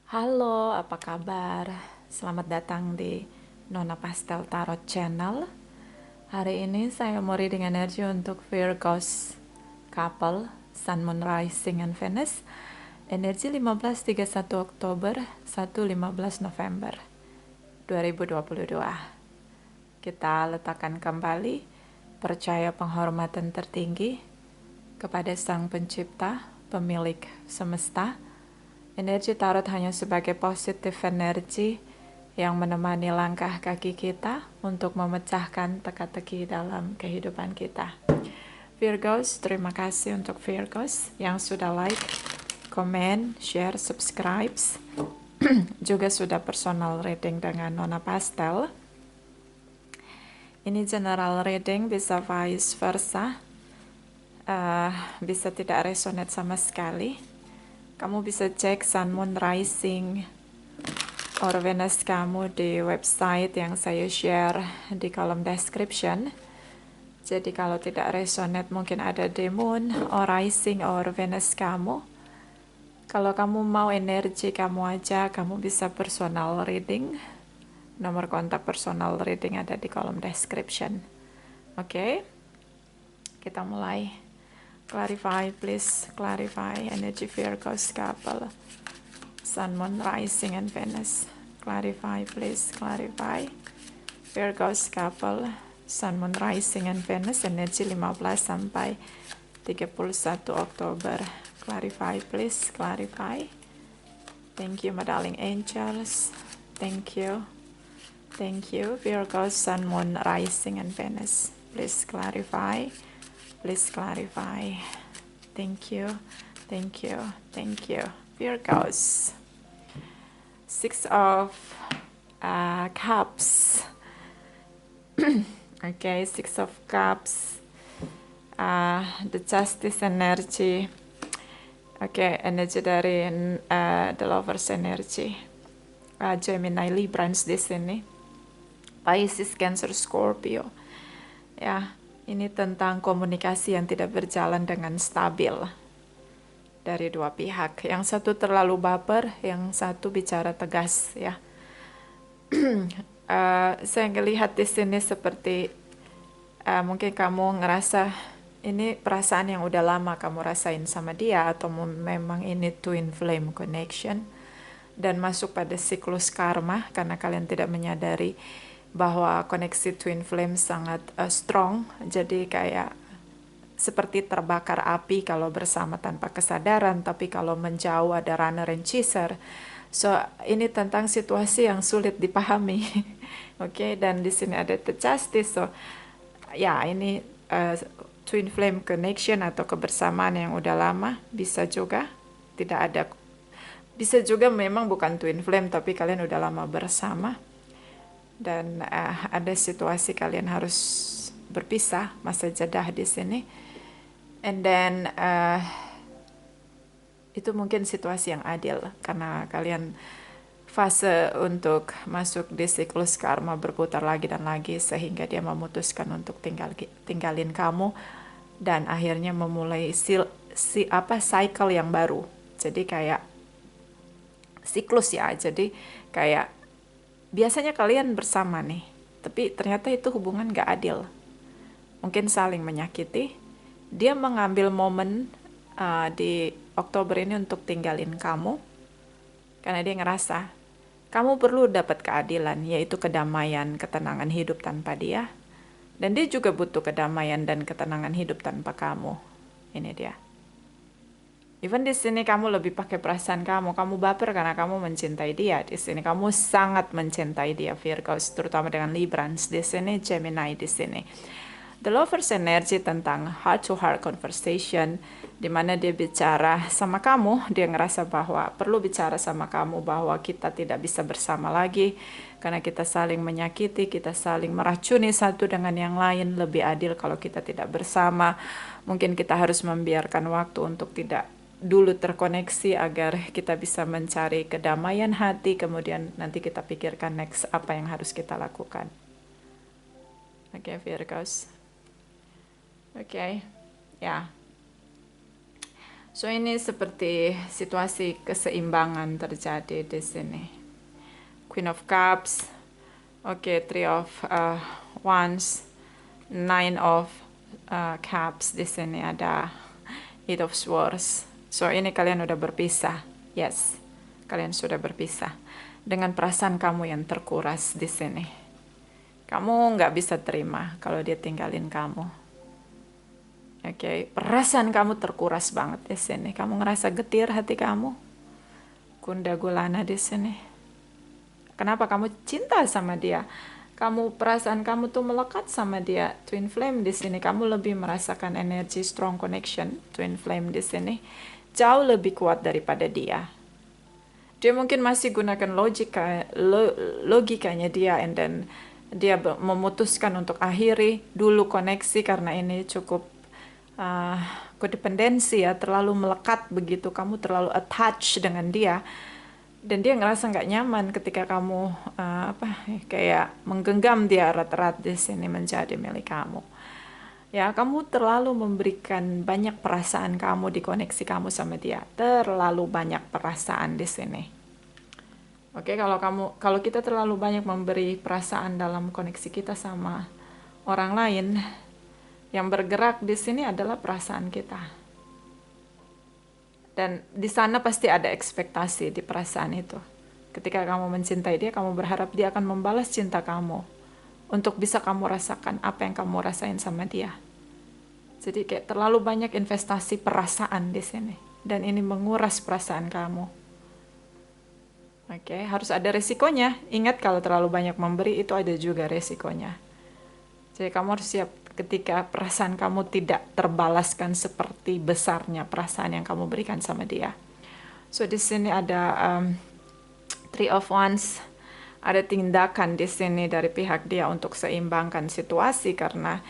Halo, apa kabar? Selamat datang di Nona Pastel Tarot Channel. Hari ini saya mau reading energi untuk Virgos couple, Sun, Moon, Rising, and Venus. Energi 15-31 Oktober, 1-15 November 2022. Kita letakkan kembali percaya penghormatan tertinggi kepada Sang Pencipta, pemilik semesta. Energi tarot hanya sebagai positif energi yang menemani langkah kaki kita untuk memecahkan teka-teki dalam kehidupan kita. Virgos, terima kasih untuk Virgos yang sudah like, komen, share, subscribe, juga sudah personal reading dengan Nona Pastel. Ini general reading, bisa vice versa, bisa tidak resonate sama sekali. Kamu bisa cek Sun, Moon, Rising, or Venus kamu di website yang saya share di kolom description. Jadi kalau tidak resonate mungkin ada di Moon, or Rising, or Venus kamu. Kalau kamu mau energi kamu aja, kamu bisa personal reading. Nomor kontak personal reading ada di kolom description. Oke, kita mulai. Clarify, please clarify energy Virgos couple, Sun, Moon, Rising, and Venus. Clarify, please clarify. Virgos couple, Sun, Moon, Rising, and Venus. Energi 15 sampai 31 Oktober. Clarify, please clarify. Thank you, my darling angels. Thank you. Thank you. Virgos, Sun, Moon, Rising, and Venus. Please clarify. Please clarify. Thank you. Thank you. Thank you. Virgos. Six of Cups. Okay, Six of Cups. The Justice energy. Okay, energi dari The Lovers energy. Gemini, Librans di sini. Pisces, Cancer, Scorpio. Ya, ini tentang komunikasi yang tidak berjalan dengan stabil dari dua pihak. Yang satu terlalu baper, yang satu bicara tegas, ya. Saya ngelihat di sini seperti mungkin kamu ngerasa ini perasaan yang udah lama kamu rasain sama dia, atau memang ini twin flame connection dan masuk pada siklus karma karena kalian tidak menyadari bahwa koneksi twin flame sangat strong. Jadi kayak seperti terbakar api kalau bersama tanpa kesadaran, tapi kalau menjauh ada runner and chaser. So ini tentang situasi yang sulit dipahami. Oke, dan di sini ada the justice. So ya, ini twin flame connection atau kebersamaan yang udah lama. Bisa juga tidak ada, bisa juga memang bukan twin flame tapi kalian udah lama bersama dan ada situasi kalian harus berpisah, masa jeda di sini. And then itu mungkin situasi yang adil karena kalian fase untuk masuk di siklus karma berputar lagi dan lagi sehingga dia memutuskan untuk tinggalin kamu dan akhirnya memulai cycle yang baru. Jadi kayak siklus ya. Jadi kayak biasanya kalian bersama nih, tapi ternyata itu hubungan gak adil. Mungkin saling menyakiti. Dia mengambil momen di Oktober ini untuk tinggalin kamu karena dia ngerasa kamu perlu dapat keadilan, yaitu kedamaian, ketenangan hidup tanpa dia. Dan dia juga butuh kedamaian dan ketenangan hidup tanpa kamu. Ini dia. Even di sini kamu lebih pakai perasaan kamu baper karena kamu mencintai dia. Di sini kamu sangat mencintai dia, Virgos, terutama dengan Librans di sini, Gemini di sini. The Lovers energy tentang heart to heart conversation, di mana dia bicara sama kamu, dia ngerasa bahwa perlu bicara sama kamu bahwa kita tidak bisa bersama lagi karena kita saling menyakiti, kita saling meracuni satu dengan yang lain. Lebih adil kalau kita tidak bersama. Mungkin kita harus membiarkan waktu untuk tidak dulu terkoneksi agar kita bisa mencari kedamaian hati, kemudian nanti kita pikirkan next apa yang harus kita lakukan. Oke, Virgos. Oke, ya. So ini seperti situasi keseimbangan terjadi di sini. Queen of Cups, oke, Three of Wands, Nine of Cups, di sini ada Eight of Swords. So ini kalian udah berpisah, yes, kalian sudah berpisah dengan perasaan kamu yang terkuras di sini. Kamu nggak bisa terima kalau dia tinggalin kamu. Oke, perasaan kamu terkuras banget di sini. Kamu ngerasa getir hati kamu. Kunda gulana di sini. Kenapa kamu cinta sama dia? Perasaan kamu tuh melekat sama dia. Twin flame di sini. Kamu lebih merasakan energi strong connection. Twin flame di sini jauh lebih kuat daripada dia. Dia mungkin masih gunakan logikanya dia, and then dia memutuskan untuk akhiri dulu koneksi karena ini cukup kodependensi ya, terlalu melekat begitu, kamu terlalu attach dengan dia, dan dia ngerasa nggak nyaman ketika kamu kayak menggenggam dia erat-erat di sini menjadi milik kamu. Ya, kamu terlalu memberikan banyak perasaan kamu di koneksi kamu sama dia, terlalu banyak perasaan di sini. Oke, kalau kita terlalu banyak memberi perasaan dalam koneksi kita sama orang lain, yang bergerak di sini adalah perasaan kita. Dan di sana pasti ada ekspektasi di perasaan itu. Ketika kamu mencintai dia, kamu berharap dia akan membalas cinta kamu untuk bisa kamu rasakan apa yang kamu rasain sama dia. Jadi kayak terlalu banyak investasi perasaan di sini. Dan ini menguras perasaan kamu. Oke, harus ada resikonya. Ingat, kalau terlalu banyak memberi, itu ada juga resikonya. Jadi kamu harus siap ketika perasaan kamu tidak terbalaskan seperti besarnya perasaan yang kamu berikan sama dia. So di sini ada Three of Wands, ada tindakan di sini dari pihak dia untuk seimbangkan situasi karena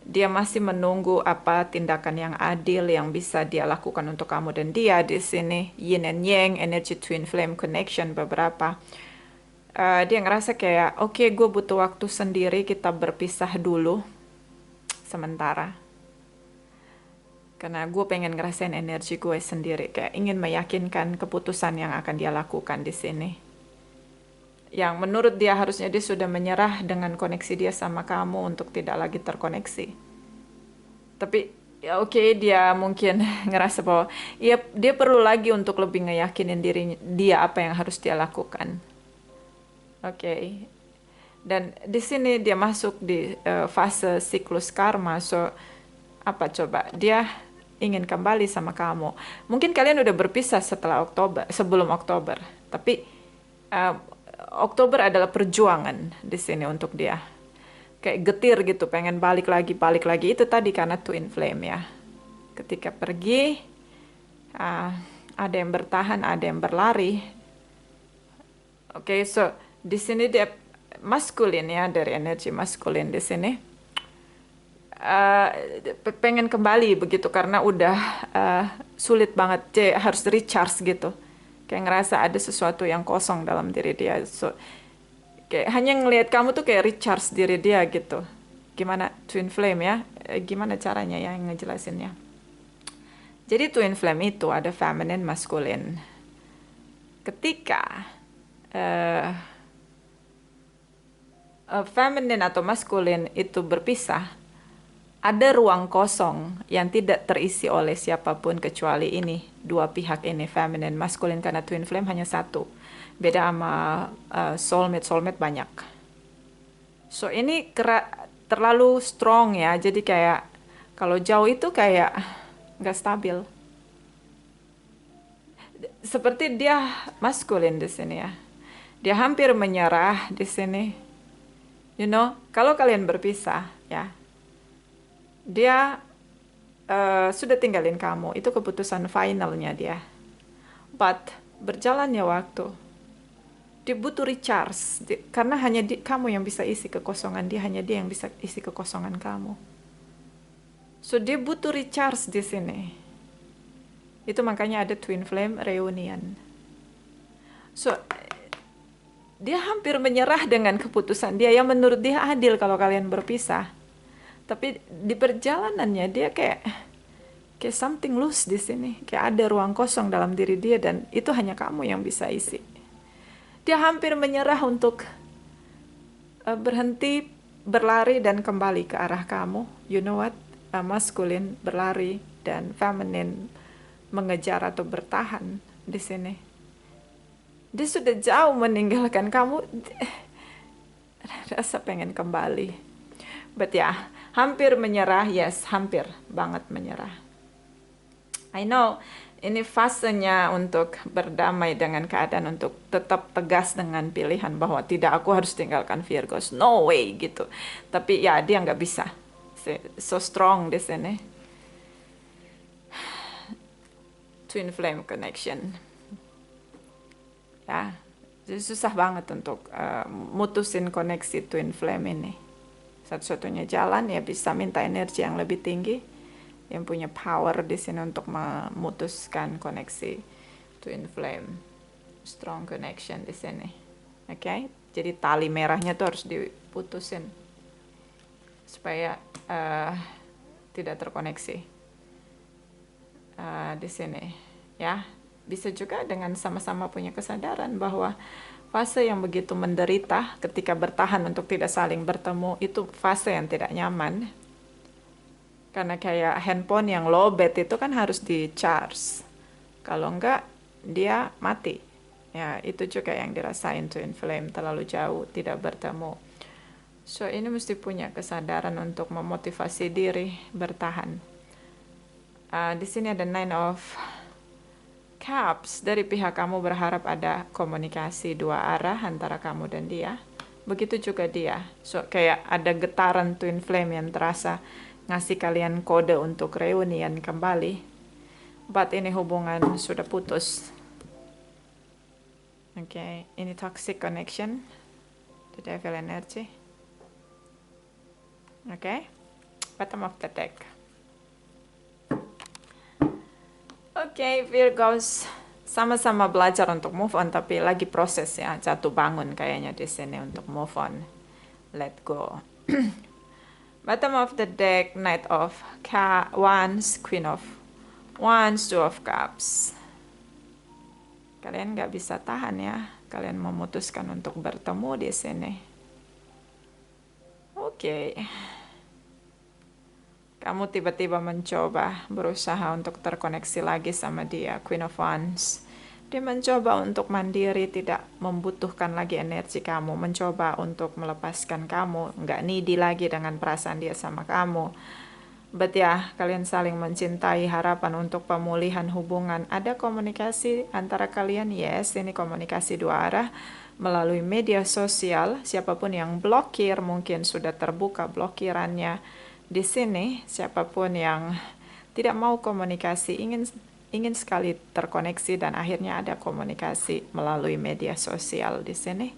dia masih menunggu apa tindakan yang adil yang bisa dia lakukan untuk kamu dan dia. Di sini yin and yang, energy twin flame connection beberapa. Dia ngerasa kayak oke, gue butuh waktu sendiri, kita berpisah dulu sementara, karena gue pengen ngerasain energi gue sendiri, kayak ingin meyakinkan keputusan yang akan dia lakukan di sini, yang menurut dia harusnya dia sudah menyerah dengan koneksi dia sama kamu untuk tidak lagi terkoneksi. Tapi ya oke, dia mungkin ngerasa bahwa ya dia perlu lagi untuk lebih ngeyakinin dia apa yang harus dia lakukan. Oke. Dan di sini dia masuk di fase siklus karma. So apa coba? Dia ingin kembali sama kamu. Mungkin kalian udah berpisah sebelum Oktober. Tapi Oktober adalah perjuangan di sini untuk dia. Kayak getir gitu, pengen balik lagi. Itu tadi karena twin flame ya. Ketika pergi, ada yang bertahan, ada yang berlari. Oke, so di sini dia maskulin ya, dari energi maskulin di sini pengen kembali begitu karena udah sulit banget, harus recharge gitu, kayak ngerasa ada sesuatu yang kosong dalam diri dia. So kayak hanya ngelihat kamu tuh kayak recharge diri dia gitu. Gimana twin flame ya, gimana caranya ya ngejelasinnya. Jadi twin flame itu ada feminine, maskulin. Ketika feminine atau maskulin itu berpisah, ada ruang kosong yang tidak terisi oleh siapapun kecuali ini, dua pihak ini, feminine, maskulin, karena twin flame hanya satu. Beda sama soulmate banyak. So ini terlalu strong ya, jadi kayak kalau jauh itu kayak nggak stabil. Seperti dia maskulin di sini ya, dia hampir menyerah di sini. You know, kalau kalian berpisah, ya, dia sudah tinggalin kamu. Itu keputusan finalnya dia. But berjalannya waktu, dia butuh recharge. Karena hanya kamu yang bisa isi kekosongan dia, hanya dia yang bisa isi kekosongan kamu. So dia butuh recharge di sini. Itu makanya ada twin flame reunion. So dia hampir menyerah dengan keputusan dia yang menurut dia adil kalau kalian berpisah. Tapi di perjalanannya dia kayak Kayak something loose di sini, kayak ada ruang kosong dalam diri dia dan itu hanya kamu yang bisa isi. Dia hampir menyerah untuk berhenti berlari dan kembali ke arah kamu. You know what? Maskulin berlari dan feminin mengejar atau bertahan di sini. Dia sudah jauh meninggalkan kamu. Rasa pengen kembali. But ya, hampir menyerah. Yes, hampir banget menyerah. I know ini fasenya untuk berdamai dengan keadaan, untuk tetap tegas dengan pilihan bahwa tidak, aku harus tinggalkan Virgos, no way gitu. Tapi ya dia nggak bisa, so strong di sini. Twin flame connection, ya susah banget untuk mutusin koneksi twin flame ini. Satu-satunya jalan ya bisa minta energi yang lebih tinggi, yang punya power di sini untuk memutuskan koneksi twin flame, strong connection di sini. Oke, jadi tali merahnya tuh harus diputusin supaya tidak terkoneksi di sini. Ya, bisa juga dengan sama-sama punya kesadaran bahwa fase yang begitu menderita ketika bertahan untuk tidak saling bertemu itu fase yang tidak nyaman. Karena kayak handphone yang lowbat itu kan harus di charge. Kalau enggak, dia mati. Ya, itu juga yang dirasain twin flame, terlalu jauh, tidak bertemu. So, ini mesti punya kesadaran untuk memotivasi diri bertahan. Di sini ada Nine of Cups. Dari pihak kamu berharap ada komunikasi dua arah antara kamu dan dia. Begitu juga dia. So, kayak ada getaran twin flame yang terasa ngasih kalian kode untuk reunian kembali. But ini hubungan sudah putus. Oke, ini toxic connection. The devil energy. Oke, bottom of the deck. Oke, Virgos sama-sama belajar untuk move on, tapi lagi proses ya, jatuh bangun kayaknya di sini untuk move on. Let go. Bottom of the deck, Knight of Wands, Queen of Wands, Two of Cups. Kalian nggak bisa tahan ya. Kalian memutuskan untuk bertemu di sini. Oke. Kamu tiba-tiba mencoba berusaha untuk terkoneksi lagi sama dia, Queen of Wands. Dia mencoba untuk mandiri, tidak membutuhkan lagi energi kamu, mencoba untuk melepaskan kamu, nggak needy lagi dengan perasaan dia sama kamu. But ya, kalian saling mencintai, harapan untuk pemulihan hubungan. Ada komunikasi antara kalian, yes, ini komunikasi dua arah melalui media sosial. Siapapun yang blokir mungkin sudah terbuka blokirannya. Di sini, siapapun yang tidak mau komunikasi, ingin sekali terkoneksi dan akhirnya ada komunikasi melalui media sosial di sini.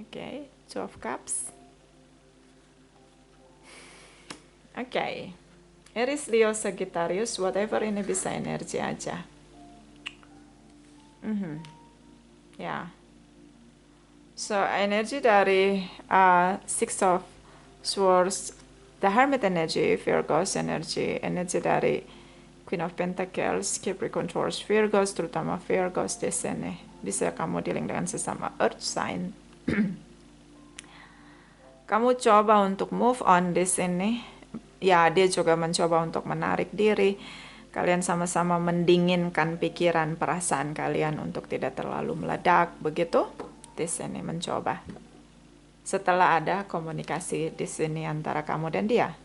Oke, Two of Cups. Oke, Aries, Leo, Sagittarius, whatever, ini bisa energi aja. Ya. So, energi dari Six of Swords, the Hermit energy, Virgos energy dari Queen of Pentacles, Capricorn, Taurus, Virgos, terutama Virgos di sini. Bisa kamu dealing dengan sesama Earth sign. Kamu coba untuk move on di sini. Ya, dia juga mencoba untuk menarik diri. Kalian sama-sama mendinginkan pikiran, perasaan kalian untuk tidak terlalu meledak, begitu? Di sini mencoba. Setelah ada komunikasi di sini antara kamu dan dia,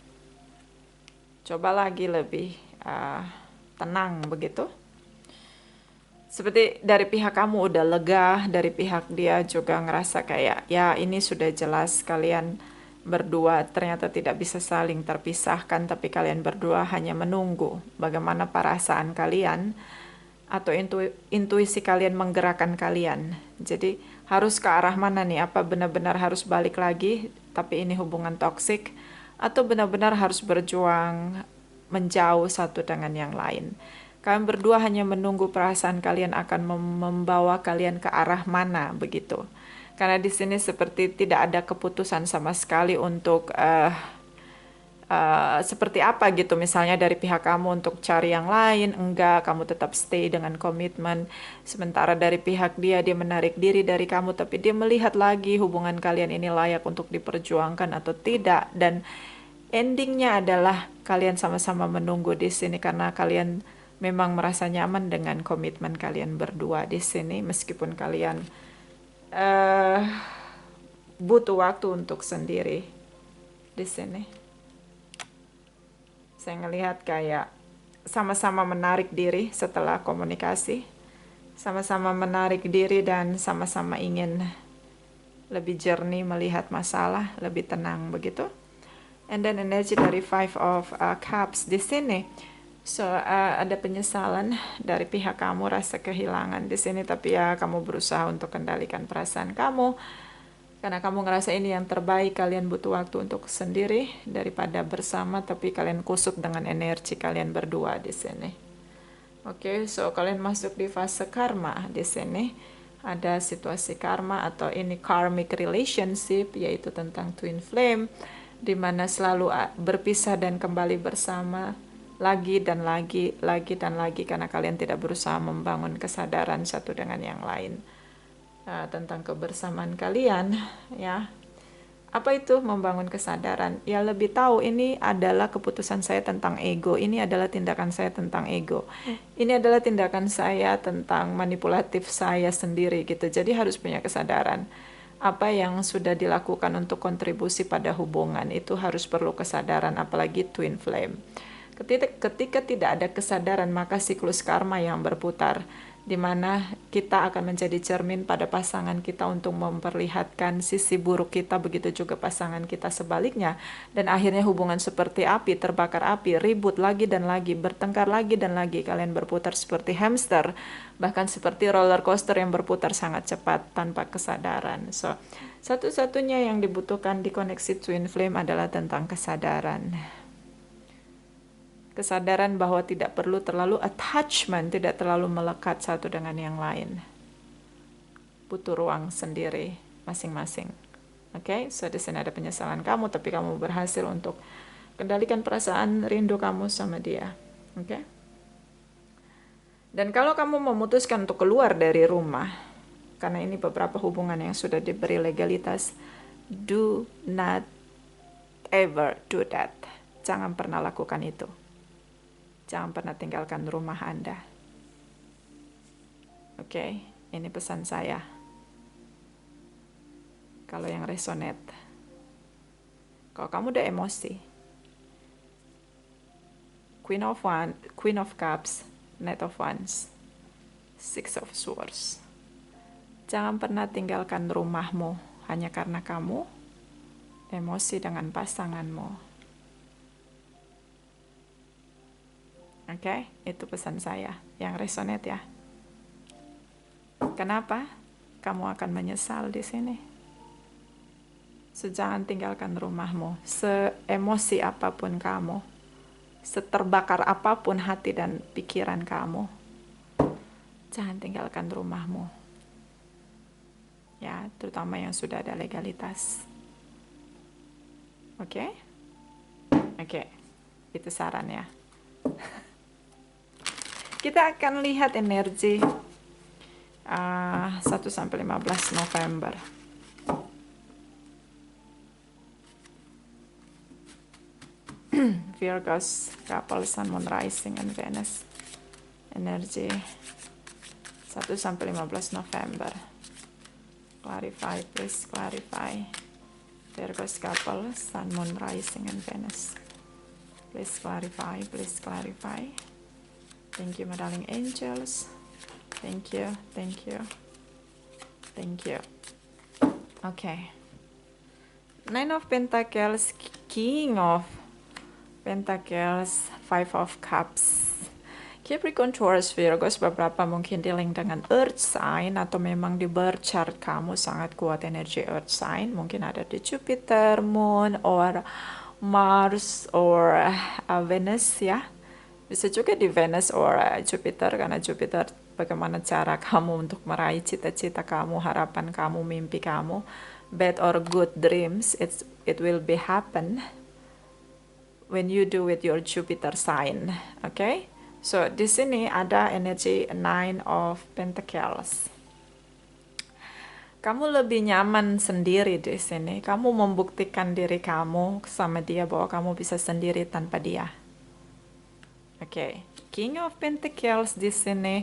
coba lagi lebih tenang, begitu? Seperti dari pihak kamu udah lega, dari pihak dia juga ngerasa kayak, ya ini sudah jelas kalian berdua ternyata tidak bisa saling terpisahkan, tapi kalian berdua hanya menunggu bagaimana perasaan kalian atau intuisi kalian menggerakkan kalian. Jadi harus ke arah mana nih? Apa benar-benar harus balik lagi tapi ini hubungan toksik, atau benar-benar harus berjuang menjauh satu dengan yang lain? Kalian berdua hanya menunggu perasaan kalian akan membawa kalian ke arah mana, begitu. Karena di sini seperti tidak ada keputusan sama sekali untuk seperti apa gitu, misalnya dari pihak kamu untuk cari yang lain, enggak, kamu tetap stay dengan komitmen, sementara dari pihak dia menarik diri dari kamu, tapi dia melihat lagi hubungan kalian ini layak untuk diperjuangkan atau tidak, dan endingnya adalah kalian sama-sama menunggu di sini karena kalian memang merasa nyaman dengan komitmen kalian berdua di sini, meskipun kalian eh butuh waktu untuk sendiri di sini. Saya ngelihat kayak sama-sama menarik diri setelah komunikasi, sama-sama menarik diri dan sama-sama ingin lebih jernih melihat masalah, lebih tenang begitu. And then energi dari Five of Cups di sini. So ada penyesalan dari pihak kamu, rasa kehilangan di sini, tapi ya kamu berusaha untuk kendalikan perasaan kamu. Karena kamu ngerasa ini yang terbaik, kalian butuh waktu untuk sendiri daripada bersama, tapi kalian kusut dengan energi kalian berdua di sini. Oke, so kalian masuk di fase karma di sini. Ada situasi karma atau ini karmic relationship, yaitu tentang twin flame, di mana selalu berpisah dan kembali bersama lagi dan lagi, lagi dan lagi, karena kalian tidak berusaha membangun kesadaran satu dengan yang lain tentang kebersamaan kalian, ya. Apa itu membangun kesadaran? Ya lebih tahu ini adalah keputusan saya tentang ego, ini adalah tindakan saya tentang ego, ini adalah tindakan saya tentang manipulatif saya sendiri gitu. Jadi harus punya kesadaran. Apa yang sudah dilakukan untuk kontribusi pada hubungan itu harus perlu kesadaran, apalagi twin flame. Ketika tidak ada kesadaran, maka siklus karma yang berputar, di mana kita akan menjadi cermin pada pasangan kita untuk memperlihatkan sisi buruk kita, begitu juga pasangan kita sebaliknya. Dan akhirnya hubungan seperti api, terbakar api, ribut lagi dan lagi, bertengkar lagi dan lagi, kalian berputar seperti hamster, bahkan seperti roller coaster yang berputar sangat cepat tanpa kesadaran. So, satu-satunya yang dibutuhkan di koneksi twin flame adalah tentang kesadaran. Kesadaran bahwa tidak perlu terlalu attachment, tidak terlalu melekat satu dengan yang lain. Butuh ruang sendiri masing-masing. Oke, so di sini ada penyesalan kamu, tapi kamu berhasil untuk kendalikan perasaan rindu kamu sama dia. Oke. Dan kalau kamu memutuskan untuk keluar dari rumah, karena ini beberapa hubungan yang sudah diberi legalitas, do not ever do that. Jangan pernah lakukan itu. Jangan pernah tinggalkan rumah Anda. Oke, ini pesan saya. Kalau yang resonate. Kalau kamu udah emosi. Queen of Cups, Knight of Wands, Six of Swords. Jangan pernah tinggalkan rumahmu hanya karena kamu emosi dengan pasanganmu. Oke, itu pesan saya yang resonate ya. Kenapa? Kamu akan menyesal di sini. So, jangan tinggalkan rumahmu, seemosi apapun kamu, seterbakar apapun hati dan pikiran kamu. Jangan tinggalkan rumahmu. Ya, terutama yang sudah ada legalitas. Oke? Oke. Itu saran ya. Kita akan lihat energi 1 sampai 15 November. Virgos, couple, Sun, Moon, Rising, and Venus. Energi 1 sampai 15 November. Clarify, please clarify. Virgos, couple, Sun, Moon, Rising, and Venus. Please clarify, please clarify. Thank you, my darling angels. Thank you, thank you, thank you. Okay. Nine of Pentacles, King of Pentacles, Five of Cups. Capricorn, Taurus, Virgos, beberapa mungkin dealing dengan Earth sign atau memang di birth chart kamu sangat kuat energi Earth sign. Mungkin ada di Jupiter, Moon, or Mars, or Venus ya. Bisa juga di Venus or Jupiter, karena Jupiter bagaimana cara kamu untuk meraih cita-cita kamu, harapan kamu, mimpi kamu. Bad or good dreams, it will be happen. when you do with your Jupiter sign. Okay? So di sini ada energi Nine of Pentacles. Kamu lebih nyaman sendiri di sini. Kamu membuktikan diri kamu sama dia bahwa kamu bisa sendiri tanpa dia. Oke, King of Pentacles di sini,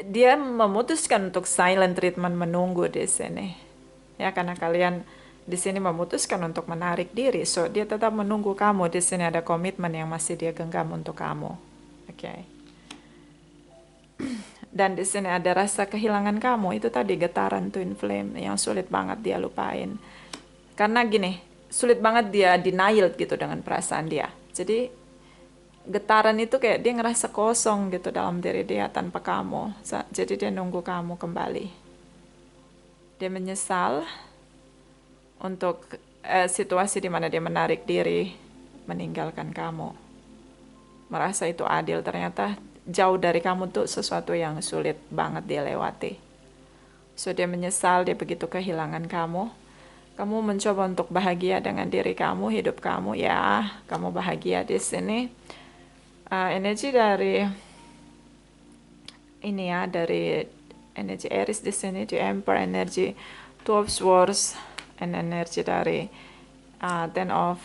dia memutuskan untuk silent treatment, menunggu di sini. Ya, karena kalian di sini memutuskan untuk menarik diri, so dia tetap menunggu kamu. Di sini ada komitmen yang masih dia genggam untuk kamu. Oke. Dan di sini ada rasa kehilangan kamu, itu tadi getaran twin flame yang sulit banget dia lupain. Karena gini, sulit banget dia denial gitu dengan perasaan dia. Jadi getaran itu kayak dia ngerasa kosong gitu dalam diri dia tanpa kamu. Jadi dia nunggu kamu kembali. Dia menyesal untuk situasi di mana dia menarik diri, meninggalkan kamu. Merasa itu adil, ternyata jauh dari kamu tuh sesuatu yang sulit banget dia lewati. So dia menyesal, dia begitu kehilangan kamu. Kamu mencoba untuk bahagia dengan diri kamu, hidup kamu, ya, kamu bahagia di sini. Energi dari ini ya, dari energi Aries di sini, di Emperor, energi Two of Swords, dan energi dari Ten of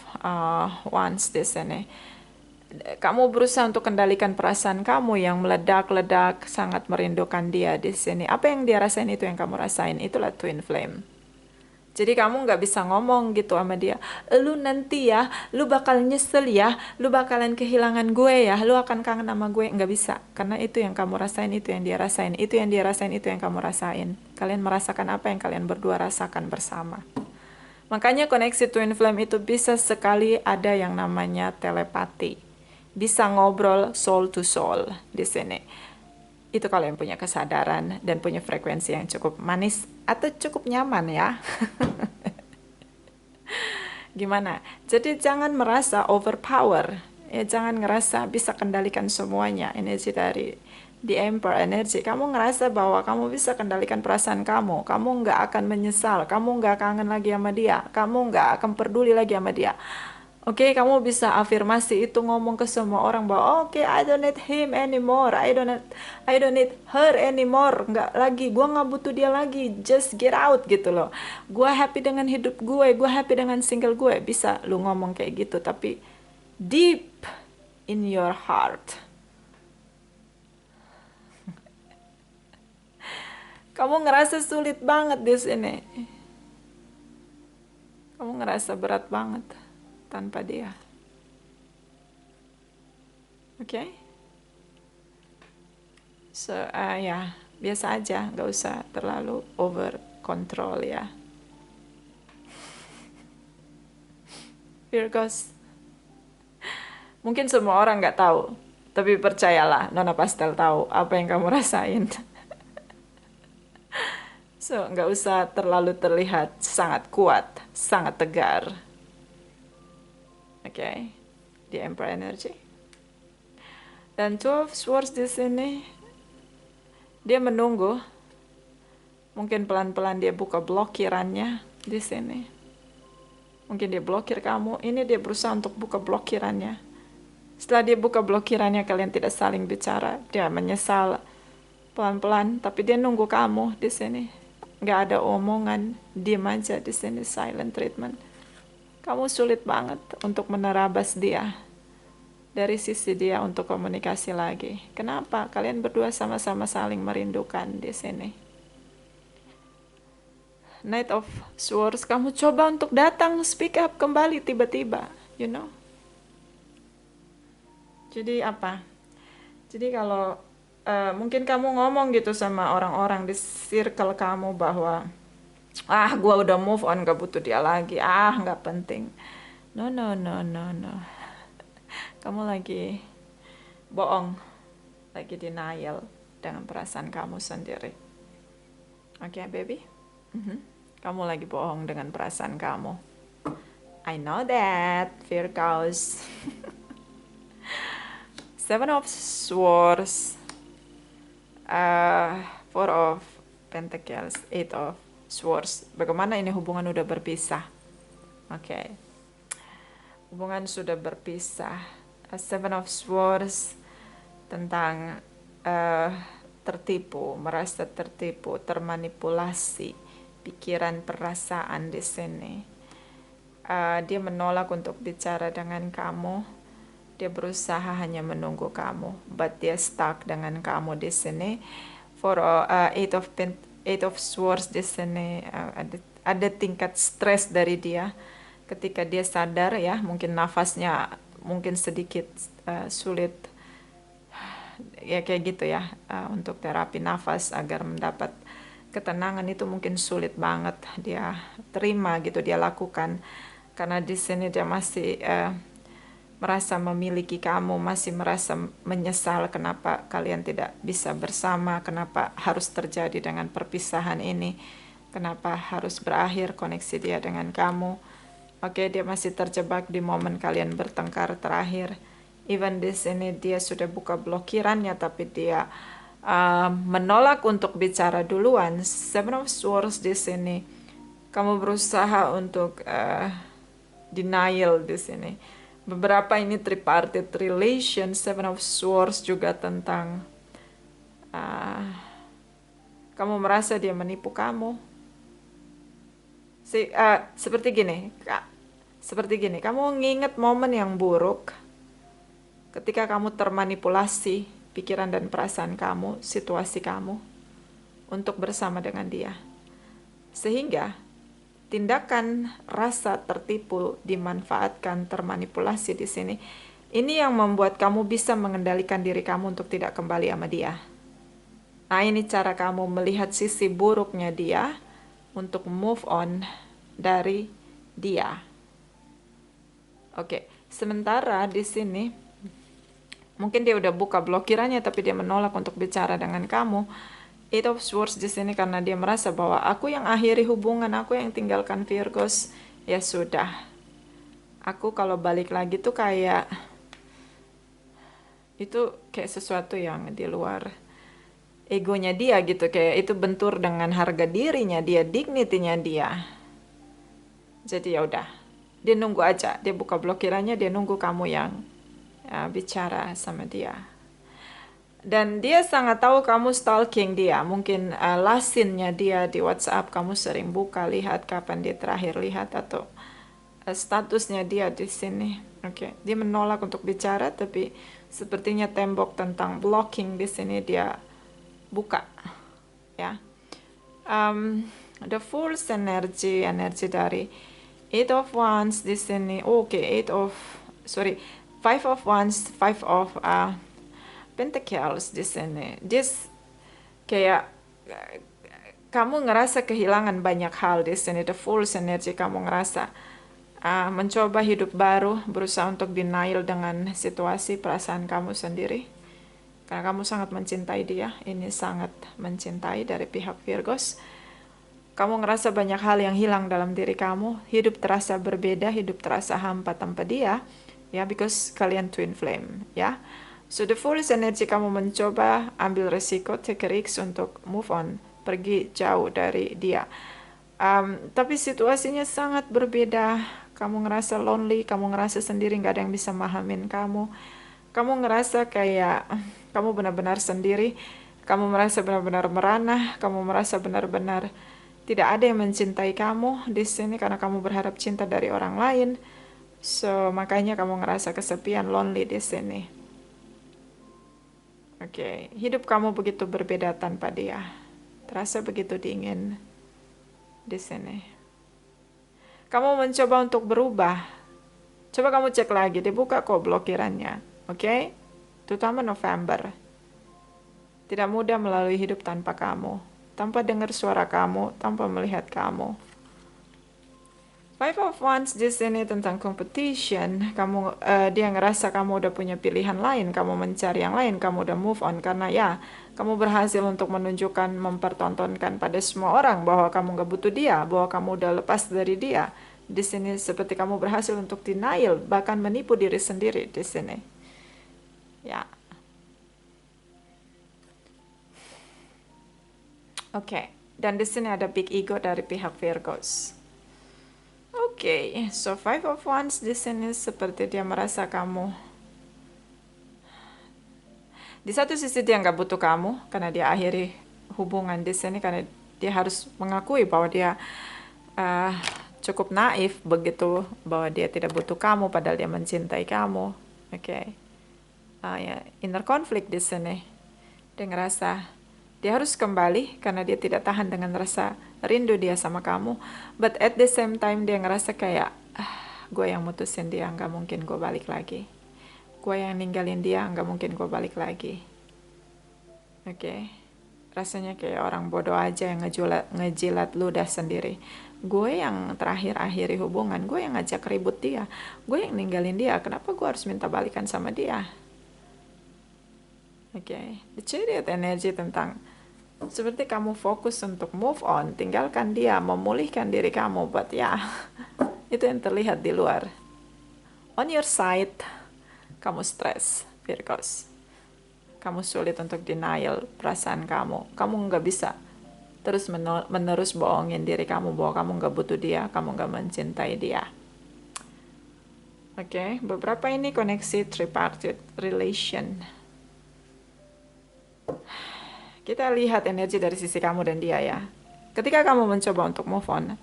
Wands di sini. Kamu berusaha untuk kendalikan perasaan kamu yang meledak-ledak, sangat merindukan dia di sini. Apa yang dia rasain itu yang kamu rasain, itulah twin flame. Jadi kamu nggak bisa ngomong gitu sama dia, lu nanti ya, lu bakal nyesel ya, lu bakalan kehilangan gue ya, lu akan kangen sama gue. Nggak bisa, karena itu yang kamu rasain, itu yang dia rasain, itu yang dia rasain, itu yang kamu rasain. Kalian merasakan apa yang kalian berdua rasakan bersama. Makanya koneksi twin flame itu bisa sekali ada yang namanya telepati. Bisa ngobrol soul to soul di sini. Itu kalau yang punya kesadaran dan punya frekuensi yang cukup manis atau cukup nyaman ya. Gimana? Jadi jangan merasa overpower. Ya, jangan ngerasa bisa kendalikan semuanya. Energi dari the Emperor energy. Kamu ngerasa bahwa kamu bisa kendalikan perasaan kamu. Kamu nggak akan menyesal. Kamu nggak kangen lagi sama dia. Kamu nggak akan peduli lagi sama dia. Oke, kamu bisa afirmasi itu, ngomong ke semua orang bahwa oke, I don't need him anymore, I don't need her anymore, nggak lagi, gue nggak butuh dia lagi, just get out gitu loh. Gue happy dengan hidup gue happy dengan single gue. Bisa lu ngomong kayak gitu, tapi deep in your heart, kamu ngerasa sulit banget di sini. Kamu ngerasa berat banget tanpa dia. Oke? So, ya, biasa aja, nggak usah terlalu over control ya. Virgos. Mungkin semua orang nggak tahu, tapi percayalah, Nona Pastel tahu apa yang kamu rasain. So, nggak usah terlalu terlihat sangat kuat, sangat tegar. Oke, di Emperor Energy. Dan Two of Swords di sini, dia menunggu. Mungkin pelan-pelan dia buka blokirannya di sini. Mungkin dia blokir kamu. Ini dia berusaha untuk buka blokirannya. Setelah dia buka blokirannya, kalian tidak saling bicara. Dia menyesal pelan-pelan, tapi dia nunggu kamu di sini. Nggak ada omongan, diam aja di sini, silent treatment. Kamu sulit banget untuk menerabas dia dari sisi dia untuk komunikasi lagi. Kenapa? Kalian berdua sama-sama saling merindukan di sini. Knight of Swords, kamu coba untuk datang, speak up kembali tiba-tiba, you know. Jadi apa? Jadi kalau mungkin kamu ngomong gitu sama orang-orang di circle kamu bahwa gue udah move on, gak butuh dia lagi, gak penting. No. Kamu lagi bohong, lagi denial dengan perasaan kamu sendiri. Oke, baby? Kamu lagi bohong dengan perasaan kamu. I know that, Virgos. Seven of Swords, Four of Pentacles, Eight of Swords. Bagaimana ini hubungan udah berpisah? Oke. Hubungan sudah berpisah. Seven of Swords tentang tertipu, merasa tertipu, termanipulasi, pikiran, perasaan di sini. Dia menolak untuk bicara dengan kamu. Dia berusaha hanya menunggu kamu, but dia stuck dengan kamu di sini. For Eight of Swords di sini ada tingkat stres dari dia. Ketika dia sadar ya, mungkin nafasnya mungkin sedikit sulit ya kayak gitu ya, untuk terapi nafas agar mendapat ketenangan itu mungkin sulit banget dia terima gitu, dia lakukan karena di sini dia masih merasa memiliki kamu, masih merasa menyesal kenapa kalian tidak bisa bersama, kenapa harus terjadi dengan perpisahan ini, kenapa harus berakhir koneksi dia dengan kamu. Oke, dia masih terjebak di momen kalian bertengkar terakhir. Even di sini dia sudah buka blokirannya, tapi dia menolak untuk bicara duluan. Seven of Swords di sini, kamu berusaha untuk denial di sini. Beberapa ini tripartite relation. Seven of Swords juga tentang kamu merasa dia menipu kamu. Seperti gini, kamu nginget momen yang buruk ketika kamu termanipulasi pikiran dan perasaan kamu, situasi kamu untuk bersama dengan dia. Sehingga tindakan rasa tertipu, dimanfaatkan, termanipulasi di sini. Ini yang membuat kamu bisa mengendalikan diri kamu untuk tidak kembali sama dia. Nah, ini cara kamu melihat sisi buruknya dia untuk move on dari dia. Oke, sementara di sini mungkin dia udah buka blokirannya tapi dia menolak untuk bicara dengan kamu. Eight of Swords di sini karena dia merasa bahwa aku yang akhiri hubungan, aku yang tinggalkan Virgos. Ya sudah. Aku kalau balik lagi tuh kayak itu kayak sesuatu yang di luar egonya dia gitu, kayak itu bentur dengan harga dirinya dia, dignity-nya dia. Jadi ya udah, dia nunggu aja, dia buka blokirannya, dia nunggu kamu yang bicara sama dia. Dan dia sangat tahu kamu stalking dia, mungkin lasinnya dia di WhatsApp kamu sering buka, lihat kapan dia terakhir lihat atau statusnya dia di sini. Oke, dia menolak untuk bicara, tapi sepertinya tembok tentang blocking di sini dia buka, ya. The Fool's energy dari Eight of Wands di sini. Oke, Five of Wands, Five of Pentacles di sini. This kayak kamu ngerasa kehilangan banyak hal di sini. The Fool's energy, kamu ngerasa mencoba hidup baru, berusaha untuk denial dengan situasi perasaan kamu sendiri. Karena kamu sangat mencintai dia, ini sangat mencintai dari pihak Virgos. Kamu ngerasa banyak hal yang hilang dalam diri kamu, hidup terasa berbeda, hidup terasa hampa tanpa dia, ya, because kalian twin flame, ya. So the Fool's energy, kamu mencoba ambil resiko, take a risk untuk move on, pergi jauh dari dia. Tapi situasinya sangat berbeda. Kamu ngerasa lonely, kamu ngerasa sendiri, gak ada yang bisa mahamin kamu. Kamu ngerasa kayak kamu benar-benar sendiri, kamu merasa benar-benar merana, kamu merasa benar-benar tidak ada yang mencintai kamu di sini karena kamu berharap cinta dari orang lain. So, makanya kamu ngerasa kesepian, lonely di sini. Oke, hidup kamu begitu berbeda tanpa dia. Terasa begitu dingin di sini. Kamu mencoba untuk berubah. Coba kamu cek lagi, dibuka kok blokirannya. Oke? Terutama November. Tidak mudah melalui hidup tanpa kamu. Tanpa dengar suara kamu, tanpa melihat kamu. Five of Wands di sini tentang competition. Dia ngerasa kamu udah punya pilihan lain, kamu mencari yang lain, kamu udah move on karena ya, kamu berhasil untuk menunjukkan, mempertontonkan pada semua orang bahwa kamu gak butuh dia, bahwa kamu udah lepas dari dia. Di sini seperti kamu berhasil untuk denial, bahkan menipu diri sendiri di sini. Ya. Oke, dan di sini ada big ego dari pihak Virgos. Oke, so Five of Wands di sini seperti dia merasa kamu. Di satu sisi dia nggak butuh kamu karena dia akhiri hubungan di sini karena dia harus mengakui bahwa dia uh, cukup naif begitu bahwa dia tidak butuh kamu padahal dia mencintai kamu. Oke. Ya, inner conflict di sini. Dia ngerasa dia harus kembali karena dia tidak tahan dengan rasa rindu dia sama kamu. But at the same time dia ngerasa kayak, gue yang mutusin dia, nggak mungkin gue balik lagi. Gue yang ninggalin dia, nggak mungkin gue balik lagi. Oke. Rasanya kayak orang bodoh aja yang ngejilat ludah sendiri. Gue yang terakhir akhiri hubungan, gue yang ngajak ribut dia, gue yang ninggalin dia, kenapa gue harus minta balikan sama dia? Oke, The Chariot energi tentang seperti kamu fokus untuk move on, tinggalkan dia, memulihkan diri kamu, but ya, itu yang terlihat di luar. On your side, kamu stres, Virgos. Kamu sulit untuk denial perasaan kamu. Kamu nggak bisa terus menerus bohongin diri kamu bahwa kamu nggak butuh dia, kamu nggak mencintai dia. Oke, beberapa ini koneksi tripartite relation. Kita lihat energi dari sisi kamu dan dia ya. Ketika kamu mencoba untuk move on,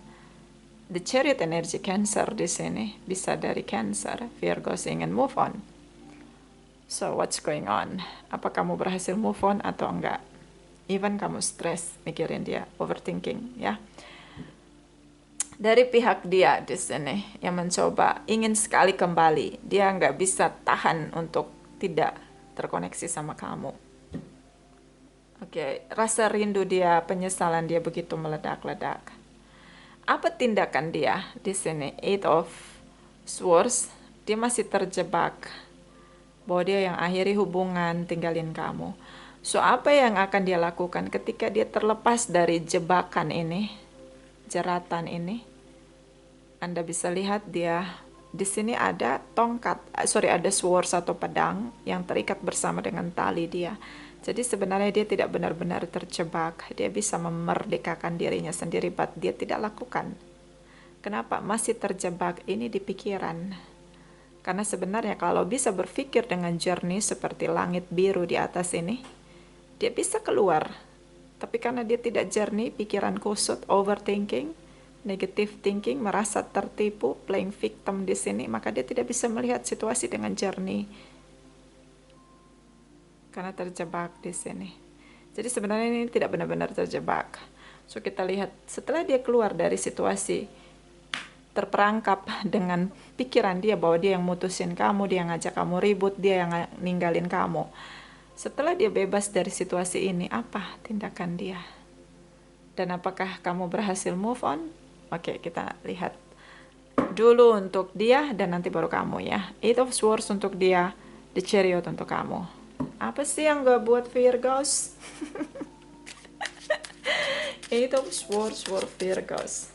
The Chariot energi Cancer di sini bisa dari Cancer. Virgos ingin move on. So what's going on? Apa kamu berhasil move on atau enggak? Even kamu stres mikirin dia, overthinking ya. Dari pihak dia di sini yang mencoba ingin sekali kembali, dia nggak bisa tahan untuk tidak terkoneksi sama kamu. Oke, rasa rindu dia, penyesalan dia begitu meledak-ledak. Apa tindakan dia di sini? Eight of Swords, dia masih terjebak bahwa dia yang akhiri hubungan, tinggalin kamu. So apa yang akan dia lakukan ketika dia terlepas dari jebakan ini, jeratan ini? Anda bisa lihat dia di sini ada tongkat, ada swords atau pedang yang terikat bersama dengan tali dia. Jadi sebenarnya dia tidak benar-benar terjebak. Dia bisa memerdekakan dirinya sendiri, but dia tidak lakukan. Kenapa? Masih terjebak ini di pikiran. Karena sebenarnya kalau bisa berpikir dengan jernih seperti langit biru di atas ini, dia bisa keluar. Tapi karena dia tidak jernih, pikiran kusut, overthinking, negative thinking, merasa tertipu, playing victim di sini, maka dia tidak bisa melihat situasi dengan jernih. Karena terjebak di sini. Jadi sebenarnya ini tidak benar-benar terjebak. So kita lihat setelah dia keluar dari situasi terperangkap dengan pikiran dia bahwa dia yang mutusin kamu, dia yang ngajak kamu ribut, dia yang ninggalin kamu. Setelah dia bebas dari situasi ini, apa tindakan dia? Dan apakah kamu berhasil move on? Oke, kita lihat dulu untuk dia dan nanti baru kamu ya. Eight of Swords untuk dia, The Chariot untuk kamu. Apa sih yang gak buat Virgos? Eight of Swords for Virgos.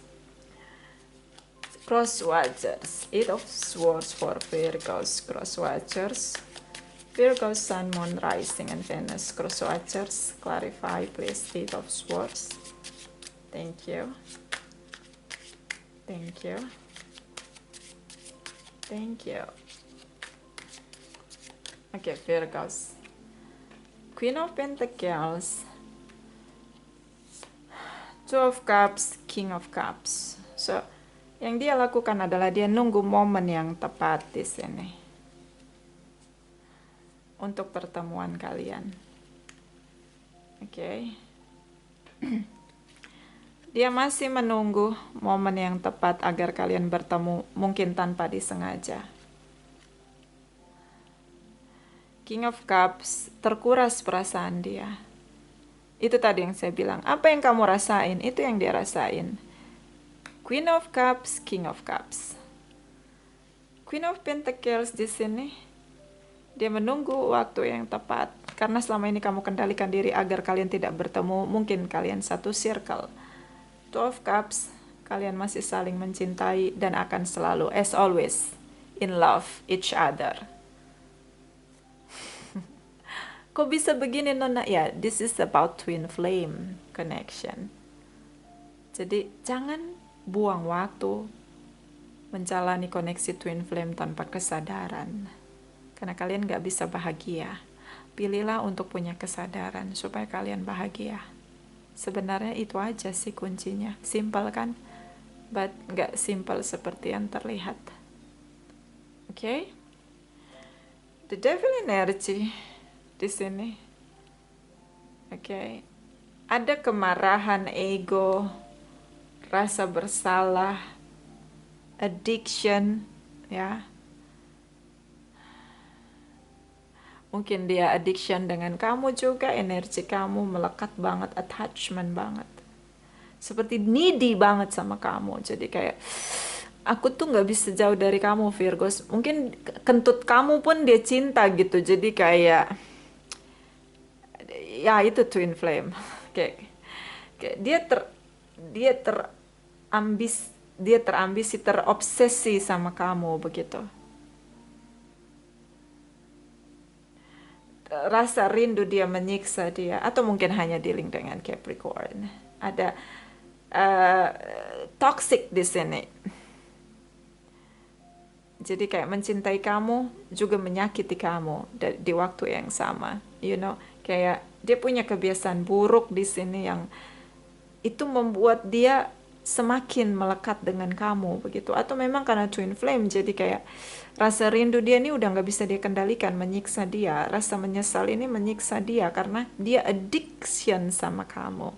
Cross Watchers. Eight of Swords for Virgos. Cross Watchers. Virgo, Sun, Moon, Rising, and Venus. Cross Watchers, clarify please. Eight of Swords. Thank you. Thank you. Thank you. Okay, Virgos. Queen of Pentacles. Two of Cups, King of Cups. So, yang dia lakukan adalah dia nunggu momen yang tepat di sini untuk pertemuan kalian. Oke. Dia masih menunggu momen yang tepat agar kalian bertemu, mungkin tanpa disengaja. King of Cups, terkuras perasaan dia. Itu tadi yang saya bilang, apa yang kamu rasain, itu yang dia rasain. Queen of Cups, King of Cups. Queen of Pentacles di sini, dia menunggu waktu yang tepat. Karena selama ini kamu kendalikan diri agar kalian tidak bertemu, mungkin kalian satu circle. Two of Cups, kalian masih saling mencintai dan akan selalu, as always, in love each other. Kok bisa begini Nona? Ya, this is about twin flame connection. Jadi jangan buang waktu menjalani koneksi twin flame tanpa kesadaran. Karena kalian gak bisa bahagia. Pilihlah untuk punya kesadaran supaya kalian bahagia. Sebenarnya itu aja sih kuncinya. Simple kan? But gak simple seperti yang terlihat. Oke? The devil energy di sini. Oke. Ada kemarahan, ego, rasa bersalah, addiction, ya. Mungkin dia addiction dengan kamu juga, energi kamu melekat banget, attachment banget. Seperti needy banget sama kamu. Jadi kayak, aku tuh gak bisa jauh dari kamu, Virgos. Mungkin kentut kamu pun dia cinta gitu. Jadi kayak, ya itu twin flame. Kayak dia terambisi, terobsesi sama kamu begitu. Rasa rindu dia menyiksa dia, atau mungkin hanya dealing dengan Capricorn. Ada toxic di sini. Jadi kayak mencintai kamu juga menyakiti kamu di waktu yang sama. You know, kayak dia punya kebiasaan buruk di sini yang itu membuat dia semakin melekat dengan kamu begitu. Atau memang karena twin flame, jadi kayak rasa rindu dia ini udah nggak bisa dia kendalikan, menyiksa dia. Rasa menyesal ini menyiksa dia karena dia addiction sama kamu.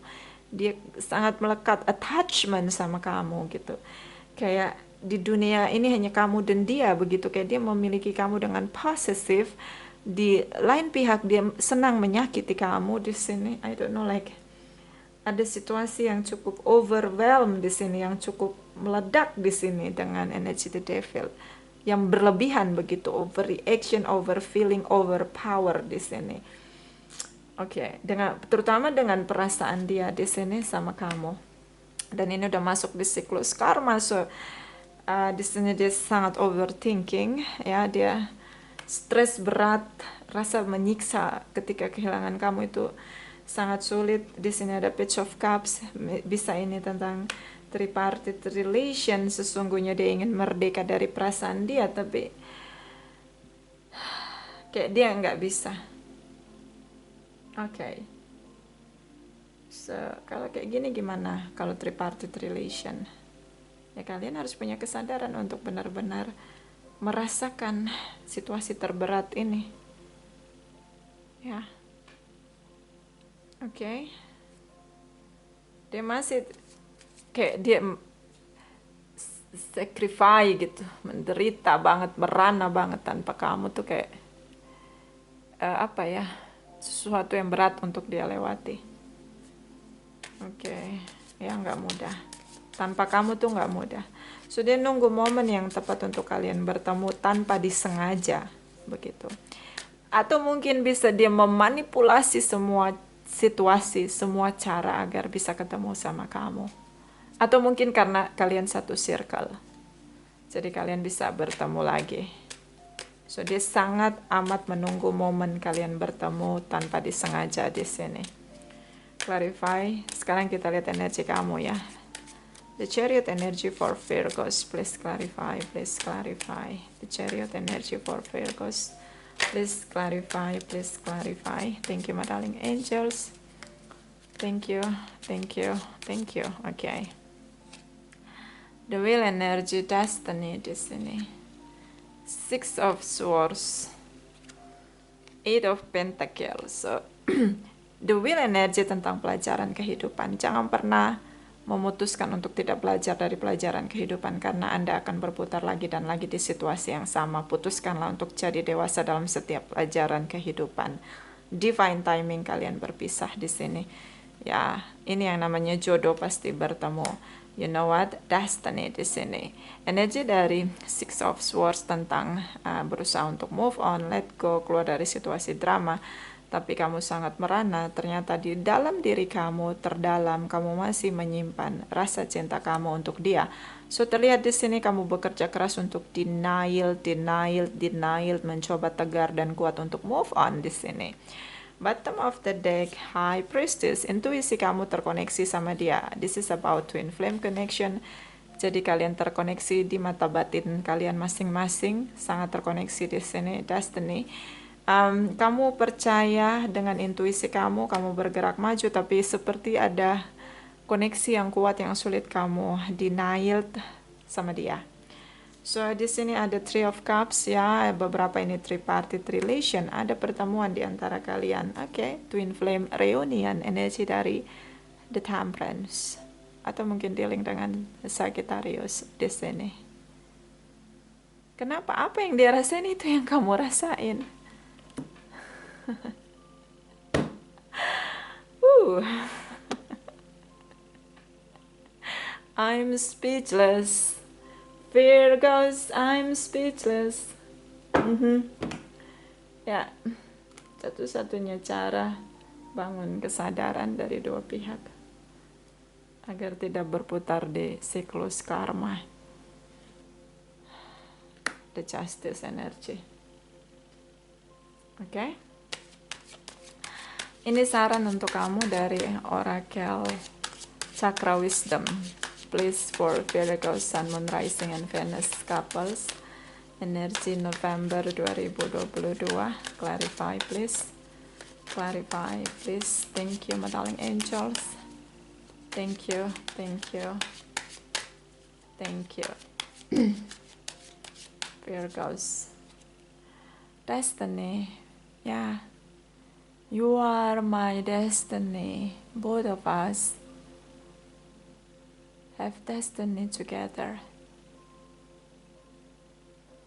Dia sangat melekat, attachment sama kamu gitu. Kayak di dunia ini hanya kamu dan dia begitu. Kayak dia memiliki kamu dengan posesif. Di lain pihak dia senang menyakiti kamu di sini. I don't know, like ada situasi yang cukup overwhelmed di sini, yang cukup meledak di sini dengan energi the devil, yang berlebihan begitu, overreaction, overfeeling, overpower di sini. Oke, terutama dengan perasaan dia di sini sama kamu. Dan ini udah masuk di siklus karma, so di sini dia sangat overthinking, ya, dia stres berat, rasa menyiksa ketika kehilangan kamu itu sangat sulit. Di sini ada Page of Cups, bisa ini tentang tripartite relation. Sesungguhnya dia ingin merdeka dari perasaan dia, tapi kayak dia nggak bisa. Oke. So, kalau kayak gini gimana kalau tripartite relation? Ya kalian harus punya kesadaran untuk benar-benar merasakan situasi terberat ini. Ya. Oke. Dia masih kayak dia sacrifice gitu, menderita banget, merana banget tanpa kamu tuh kayak apa ya, sesuatu yang berat untuk dia lewati. Oke, ya nggak mudah. Tanpa kamu tuh nggak mudah. So dia nunggu momen yang tepat untuk kalian bertemu tanpa disengaja begitu. Atau mungkin bisa dia memanipulasi semua situasi, semua cara agar bisa ketemu sama kamu. Atau mungkin karena kalian satu circle, jadi kalian bisa bertemu lagi. So dia sangat amat menunggu momen kalian bertemu tanpa disengaja di sini. Clarify. Sekarang kita lihat energi kamu ya. The Chariot energy for Virgos. Please clarify. Please clarify. The Chariot energy for Virgos. Please clarify. Please clarify. Thank you, my darling angels. Thank you. Thank you. Thank you. Okay. The Wheel energy, destiny di sini. Six of Swords. Eight of Pentacles. So, the Wheel energy tentang pelajaran kehidupan. Jangan pernah memutuskan untuk tidak belajar dari pelajaran kehidupan, karena Anda akan berputar lagi dan lagi di situasi yang sama. Putuskanlah untuk jadi dewasa dalam setiap pelajaran kehidupan. Divine timing kalian berpisah di sini. Ya, ini yang namanya jodoh pasti bertemu. You know what? Destiny di sini. Energi dari Six of Swords tentang berusaha untuk move on, let go, keluar dari situasi drama. Tapi kamu sangat merana, ternyata di dalam diri kamu terdalam kamu masih menyimpan rasa cinta kamu untuk dia. So terlihat di sini kamu bekerja keras untuk denial, mencoba tegar dan kuat untuk move on di sini. Bottom of the deck, High Priestess. Intuisi kamu terkoneksi sama dia. This is about twin flame connection. Jadi kalian terkoneksi di mata batin kalian masing-masing, sangat terkoneksi di sini, destiny. Kamu percaya dengan intuisi kamu, kamu bergerak maju, tapi seperti ada koneksi yang kuat yang sulit kamu denial sama dia. So di sini ada Three of Cups ya, beberapa ini tripartite relation, ada pertemuan di antara kalian. Oke, twin flame reunion, energi dari The Temperance, atau mungkin dealing dengan Sagittarius di sini. Kenapa? Apa yang dia rasain itu yang kamu rasain. I'm speechless. Virgos, I'm speechless. Ya, satu-satunya cara bangun kesadaran dari dua pihak agar tidak berputar di siklus karma. The Justice energy. Oke? Ini saran untuk kamu dari Oracle Chakra Wisdom. Please for Virgo, Sun, Moon, Rising, and Venus couples. Energi November 2022. Clarify, please. Clarify, please. Thank you, my darling angels. Thank you, thank you. Thank you. Virgos. Destiny. Yeah. You are my destiny. Both of us have destiny together.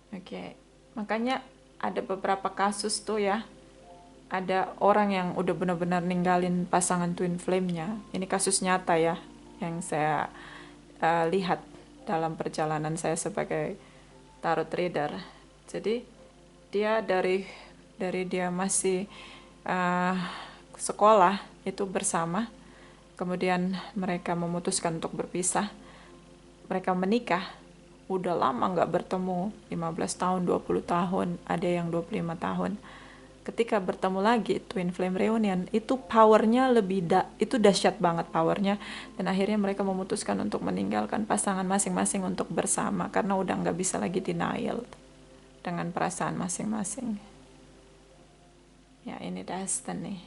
Oke, makanya ada beberapa kasus tuh ya, ada orang yang udah benar-benar ninggalin pasangan twin flame-nya. Ini kasus nyata ya, yang saya lihat dalam perjalanan saya sebagai tarot reader. Jadi dia dari dia masih sekolah itu bersama, kemudian mereka memutuskan untuk berpisah. Mereka menikah, udah lama nggak bertemu, 15 tahun, 20 tahun, ada yang 25 tahun. Ketika bertemu lagi, twin flame reunion, itu powernya itu dahsyat banget powernya. Dan akhirnya mereka memutuskan untuk meninggalkan pasangan masing-masing untuk bersama, karena udah nggak bisa lagi denial dengan perasaan masing-masing. Ya, ini destiny.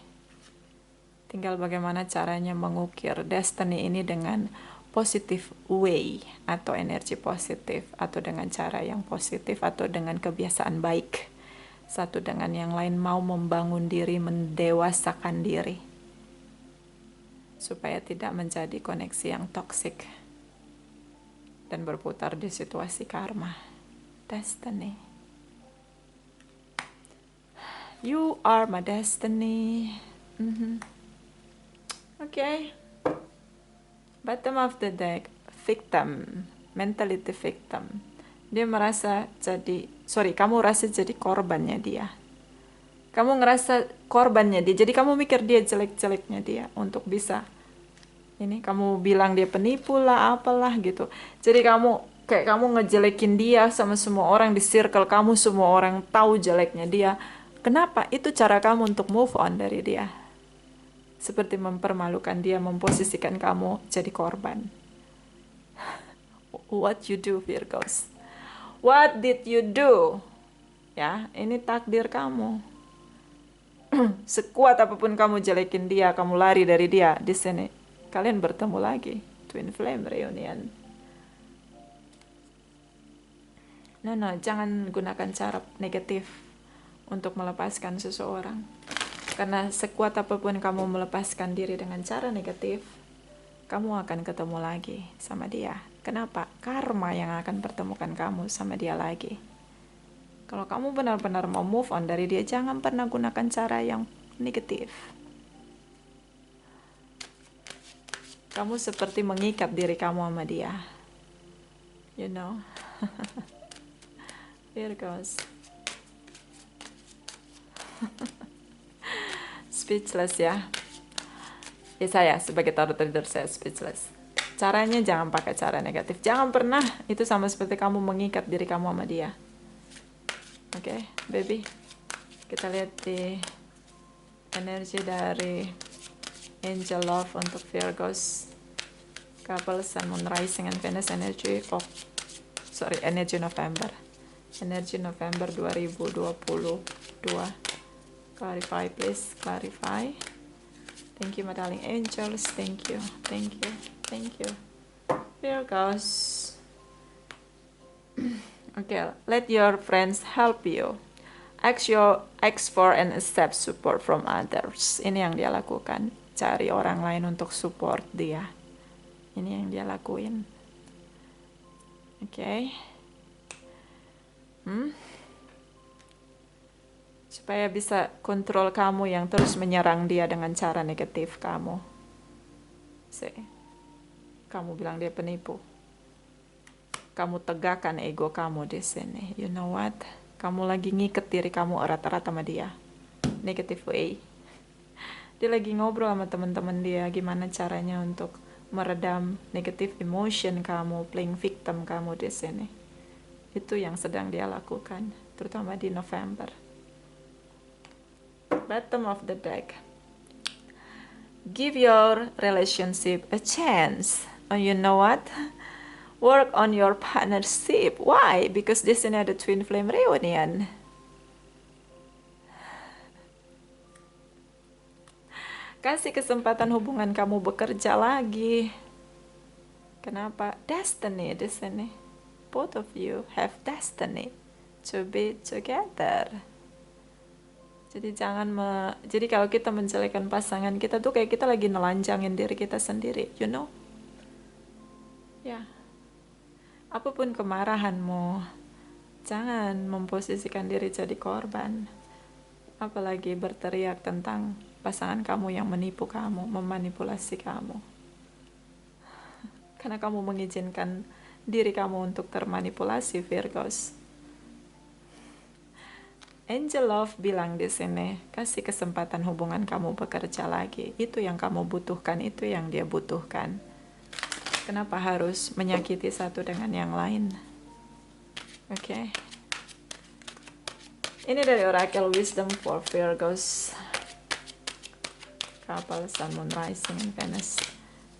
Tinggal bagaimana caranya mengukir destiny ini dengan positive way, atau energi positif, atau dengan cara yang positif, atau dengan kebiasaan baik. Satu dengan yang lain mau membangun diri, mendewasakan diri, supaya tidak menjadi koneksi yang toksik dan berputar di situasi karma. Destiny. You are my destiny. Okay. Bottom of the deck, victim, mentality victim. Dia merasa kamu rasa jadi korbannya dia. Kamu ngerasa korbannya dia, jadi kamu mikir dia jelek-jeleknya dia untuk bisa. Ini kamu bilang dia penipu lah, apalah gitu. Jadi kamu ngejelekin dia sama semua orang di circle kamu, semua orang tahu jeleknya dia. Kenapa? Itu cara kamu untuk move on dari dia. Seperti mempermalukan dia, memposisikan kamu jadi korban. What you do, Virgos? What did you do? Ya, ini takdir kamu. Sekuat apapun kamu jelekin dia, kamu lari dari dia, di sini kalian bertemu lagi. Twin flame reunion. No, jangan gunakan cara negatif untuk melepaskan seseorang. Karena sekuat apapun kamu melepaskan diri dengan cara negatif, kamu akan ketemu lagi sama dia. Kenapa? Karma yang akan pertemukan kamu sama dia lagi. Kalau kamu benar-benar mau move on dari dia, jangan pernah gunakan cara yang negatif. Kamu seperti mengikat diri kamu sama dia. You know? Here goes. Speechless ya. Ya, saya sebagai tarot reader, saya speechless. Caranya jangan pakai cara negatif. Jangan pernah itu sama seperti kamu mengikat diri kamu sama dia. Oke, baby. Kita lihat di energi dari Angel Love untuk Virgos. Couple Sun, Moon, Rising, and Venus energy of energy November. Energy November 2022. Clarify, please. Clarify. Thank you, my darling angels. Thank you. Thank you. Thank you. Here goes. Okay, let your friends help you. Ask for and accept support from others. Ini yang dia lakukan. Cari orang lain untuk support dia. Ini yang dia lakuin. Oke. Supaya bisa kontrol kamu yang terus menyerang dia dengan cara negatif kamu. Kamu bilang dia penipu. Kamu tegakkan ego kamu di sini. You know what? Kamu lagi ngiket diri kamu erat-erat sama dia. Negative way. Dia lagi ngobrol sama teman-teman dia gimana caranya untuk meredam negative emotion kamu, playing victim kamu di sini. Itu yang sedang dia lakukan, terutama di November. Bottom of the deck. Give your relationship a chance. Oh, you know what? Work on your partnership. Why? Because this is the twin flame reunion. Kasih kesempatan hubungan kamu bekerja lagi. Kenapa? Destiny di sini. Both of you have destiny to be together. Jadi jadi kalau kita menjelekan pasangan kita tuh kayak kita lagi nelanjangin diri kita sendiri, you know? Ya. Apapun kemarahanmu, jangan memposisikan diri jadi korban. Apalagi berteriak tentang pasangan kamu yang menipu kamu, memanipulasi kamu. Karena kamu mengizinkan diri kamu untuk termanipulasi, Virgos. Angel Love bilang di sini, kasih kesempatan hubungan kamu bekerja lagi. Itu yang kamu butuhkan, itu yang dia butuhkan. Kenapa harus menyakiti satu dengan yang lain? Oke. Ini dari Oracle Wisdom for Virgos. Couple Sun, Moon, Rising, and Venus.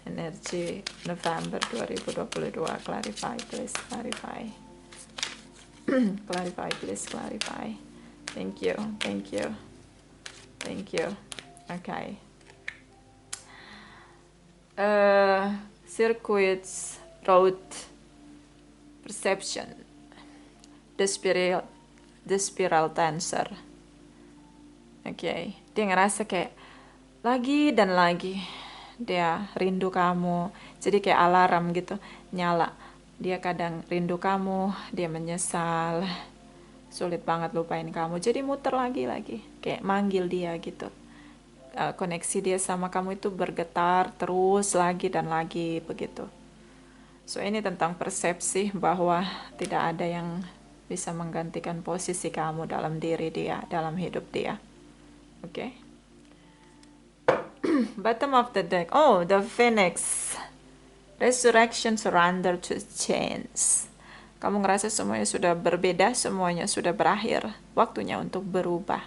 Energy November 2022. Clarify, please. Clarify. Clarify, please. Clarify. Thank you. Thank you. Thank you. Okay. Circuits, road, perception. The spiral dancer. Okay. Dia ngerasa kayak lagi dan lagi dia rindu kamu, jadi kayak alarm gitu nyala. Dia kadang rindu kamu, dia menyesal, sulit banget lupain kamu, jadi muter lagi kayak manggil dia gitu. Koneksi dia sama kamu itu bergetar terus lagi dan lagi begitu. So ini tentang persepsi bahwa tidak ada yang bisa menggantikan posisi kamu dalam diri dia, dalam hidup dia. Oke. Bottom of the deck. Oh, the Phoenix. Resurrection, surrender to change. Kamu ngerasa semuanya sudah berbeda, semuanya sudah berakhir. Waktunya untuk berubah.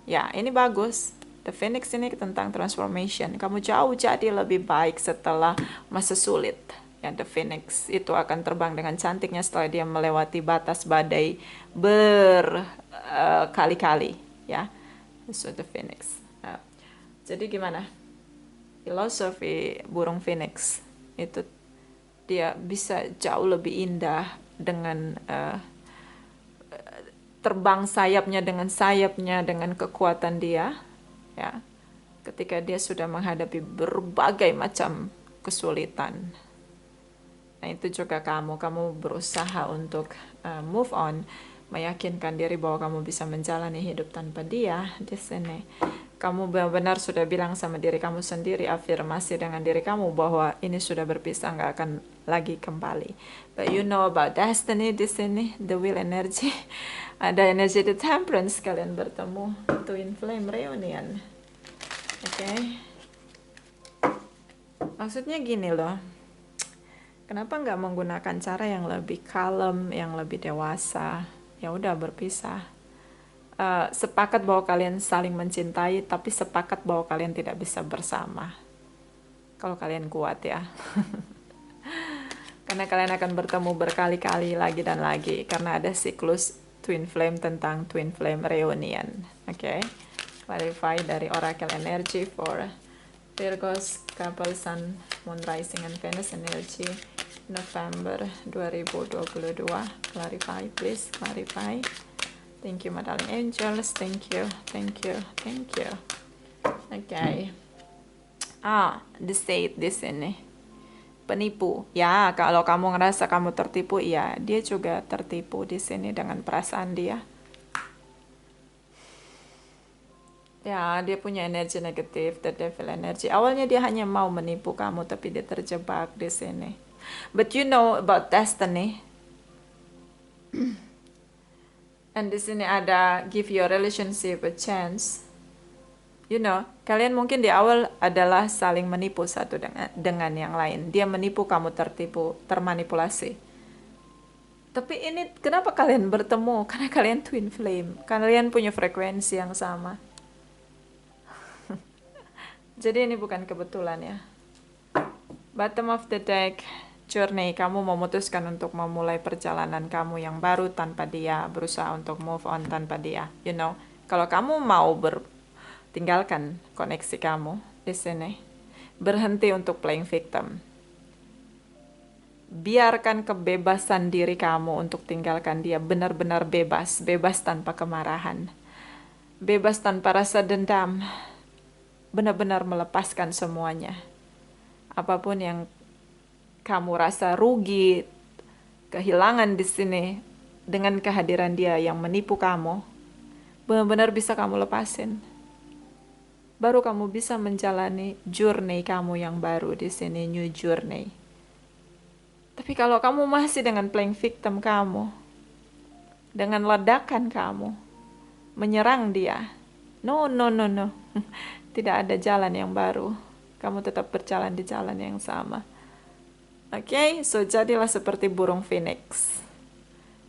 Ya, ini bagus. The Phoenix ini tentang transformation. Kamu jauh jadi lebih baik setelah masa sulit. Ya, The Phoenix itu akan terbang dengan cantiknya setelah dia melewati batas badai berkali-kali. Ya, so The Phoenix. Jadi gimana? Filosofi burung phoenix itu dia bisa jauh lebih indah dengan terbang sayapnya dengan kekuatan dia, ya. Ketika dia sudah menghadapi berbagai macam kesulitan. Nah, itu juga kamu berusaha untuk move on, meyakinkan diri bahwa kamu bisa menjalani hidup tanpa dia di sini. Kamu benar-benar sudah bilang sama diri kamu sendiri, afirmasi dengan diri kamu bahwa ini sudah berpisah, nggak akan lagi kembali. But you know about destiny di sini, the will energy. Ada energi the temperance, kalian bertemu, twin flame reunion. Oke. Maksudnya gini loh, kenapa nggak menggunakan cara yang lebih kalem, yang lebih dewasa? Ya udah berpisah. Sepakat bahwa kalian saling mencintai, tapi sepakat bahwa kalian tidak bisa bersama. Kalau kalian kuat ya. Karena kalian akan bertemu berkali-kali lagi dan lagi. Karena ada siklus twin flame tentang twin flame reunion. Oke. Clarify dari Oracle Energy for Virgos, couple Sun, Moon Rising, and Venus Energy November 2022. Clarify, please. Clarify. Thank you, my darling angels. Thank you, thank you, thank you. Okay. The state di sini. Penipu. Ya, kalau kamu ngerasa kamu tertipu, ya, dia juga tertipu di sini dengan perasaan dia. Ya, dia punya energi negatif, the devil energy. Awalnya dia hanya mau menipu kamu, tapi dia terjebak di sini. But you know about destiny. And di sini ada give your relationship a chance. You know, kalian mungkin di awal adalah saling menipu satu dengan yang lain. Dia menipu, kamu tertipu, termanipulasi. Tapi ini kenapa kalian bertemu? Karena kalian twin flame. Kalian punya frekuensi yang sama. Jadi ini bukan kebetulan ya. Bottom of the deck, journey. Kamu memutuskan untuk memulai perjalanan kamu yang baru tanpa dia. Berusaha untuk move on tanpa dia. You know, kalau kamu mau tinggalkan koneksi kamu di sini. Berhenti untuk playing victim. Biarkan kebebasan diri kamu untuk tinggalkan dia. Benar-benar bebas. Bebas tanpa kemarahan. Bebas tanpa rasa dendam. Benar-benar melepaskan semuanya. Apapun yang kamu rasa rugi, kehilangan di sini dengan kehadiran dia yang menipu kamu, benar-benar bisa kamu lepasin. Baru kamu bisa menjalani journey kamu yang baru di sini, new journey. Tapi kalau kamu masih dengan playing victim kamu, dengan ledakan kamu, menyerang dia, no. Tidak ada jalan yang baru. Kamu tetap berjalan di jalan yang sama. Oke, so jadilah seperti burung phoenix.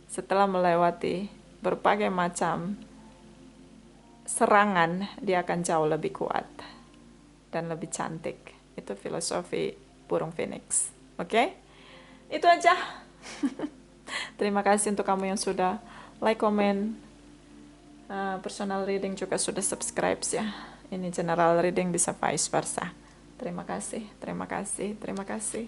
Setelah melewati berbagai macam serangan, dia akan jauh lebih kuat dan lebih cantik. Itu filosofi burung phoenix. Oke? Itu aja. Terima kasih untuk kamu yang sudah like, comment, personal reading juga sudah subscribe ya. Ini general reading bisa vice versa. Terima kasih, terima kasih, terima kasih.